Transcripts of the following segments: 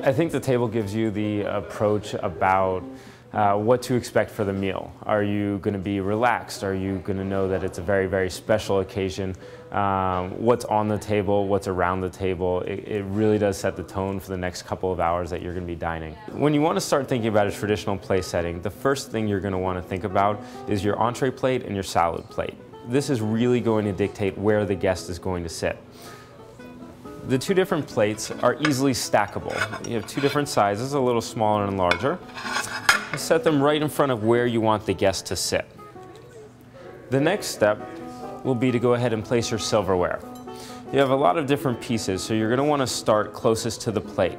I think the table gives you the approach about what to expect for the meal. Are you going to be relaxed? Are you going to know that it's a very, very special occasion? What's on the table, what's around the table, it really does set the tone for the next couple of hours that you're going to be dining. When you want to start thinking about a traditional place setting, the first thing you're going to want to think about is your entree plate and your salad plate. This is really going to dictate where the guest is going to sit. The two different plates are easily stackable. You have two different sizes, a little smaller and larger. Set them right in front of where you want the guest to sit. The next step will be to go ahead and place your silverware. You have a lot of different pieces, so you're going to want to start closest to the plate.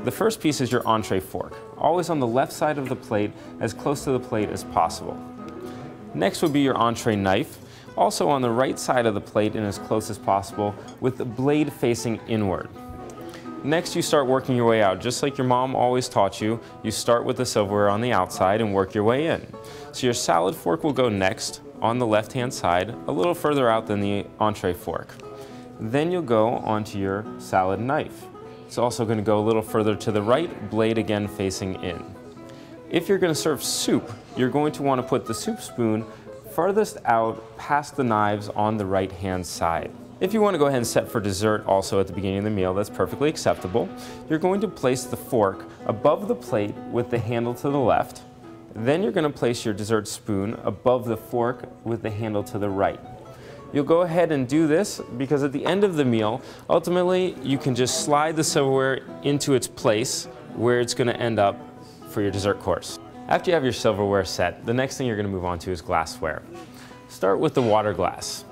The first piece is your entree fork, always on the left side of the plate, as close to the plate as possible. Next would be your entree knife, also on the right side of the plate and as close as possible, with the blade facing inward. Next, you start working your way out. Just like your mom always taught you, you start with the silverware on the outside and work your way in. So your salad fork will go next on the left-hand side, a little further out than the entree fork. Then you'll go onto your salad knife. It's also going to go a little further to the right, blade again facing in. If you're going to serve soup, you're going to want to put the soup spoon farthest out past the knives on the right-hand side. If you want to go ahead and set for dessert also at the beginning of the meal, that's perfectly acceptable. You're going to place the fork above the plate with the handle to the left. Then you're going to place your dessert spoon above the fork with the handle to the right. You'll go ahead and do this because at the end of the meal, ultimately you can just slide the silverware into its place where it's going to end up for your dessert course. After you have your silverware set, the next thing you're going to move on to is glassware. Start with the water glass.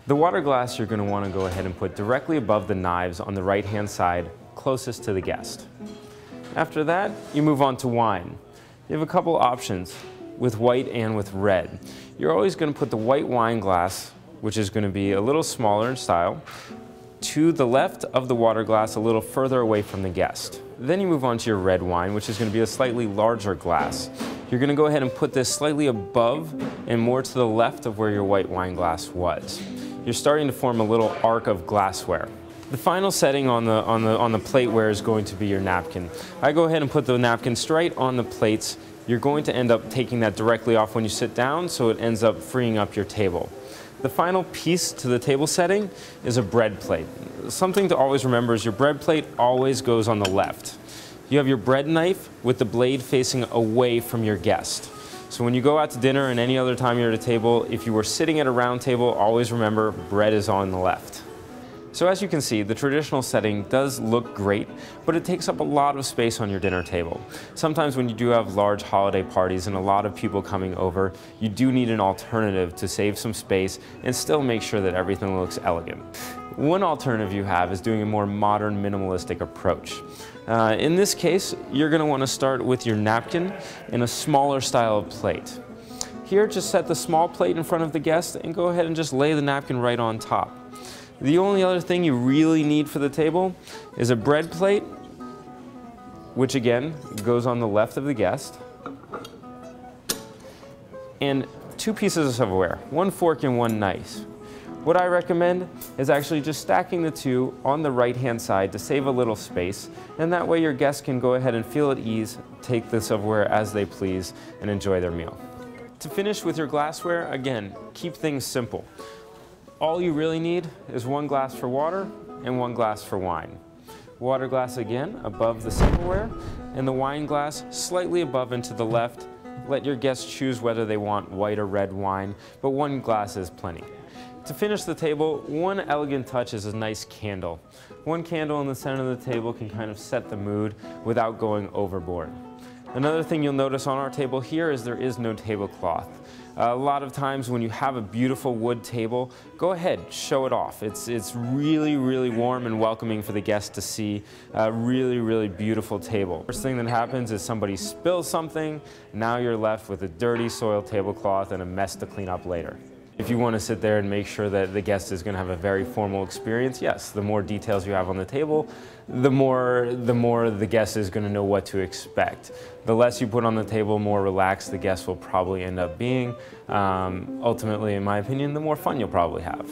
The water glass you're going to want to go ahead and put directly above the knives on the right-hand side, closest to the guest. After that, you move on to wine. You have a couple options with white and with red. You're always going to put the white wine glass, which is going to be a little smaller in style, to the left of the water glass, a little further away from the guest. Then you move on to your red wine, which is going to be a slightly larger glass. You're going to go ahead and put this slightly above and more to the left of where your white wine glass was. You're starting to form a little arc of glassware. The final setting on the plateware is going to be your napkin. I go ahead and put the napkin straight on the plates. You're going to end up taking that directly off when you sit down, so it ends up freeing up your table. The final piece to the table setting is a bread plate. Something to always remember is your bread plate always goes on the left. You have your bread knife with the blade facing away from your guest. So when you go out to dinner and any other time you're at a table, if you were sitting at a round table, always remember bread is on the left. So as you can see, the traditional setting does look great, but it takes up a lot of space on your dinner table. Sometimes when you do have large holiday parties and a lot of people coming over, you do need an alternative to save some space and still make sure that everything looks elegant. One alternative you have is doing a more modern minimalistic approach. In this case, you're going to want to start with your napkin in a smaller style of plate. Here, just set the small plate in front of the guest and go ahead and just lay the napkin right on top. The only other thing you really need for the table is a bread plate, which again goes on the left of the guest, and two pieces of silverware, one fork and one knife. What I recommend is actually just stacking the two on the right-hand side to save a little space, and that way your guests can go ahead and feel at ease, take the silverware as they please, and enjoy their meal. To finish with your glassware, again, keep things simple. All you really need is one glass for water and one glass for wine. Water glass again above the silverware, and the wine glass slightly above and to the left. Let your guests choose whether they want white or red wine, but one glass is plenty. To finish the table, one elegant touch is a nice candle. One candle in the center of the table can kind of set the mood without going overboard. Another thing you'll notice on our table here is there is no tablecloth. A lot of times when you have a beautiful wood table, go ahead, show it off. It's really, really warm and welcoming for the guests to see a really, really beautiful table. First thing that happens is somebody spills something, now you're left with a dirty soiled tablecloth and a mess to clean up later. If you want to sit there and make sure that the guest is going to have a very formal experience, yes, the more details you have on the table, the more the guest is going to know what to expect. The less you put on the table, more relaxed the guest will probably end up being. Ultimately, in my opinion, the more fun you'll probably have.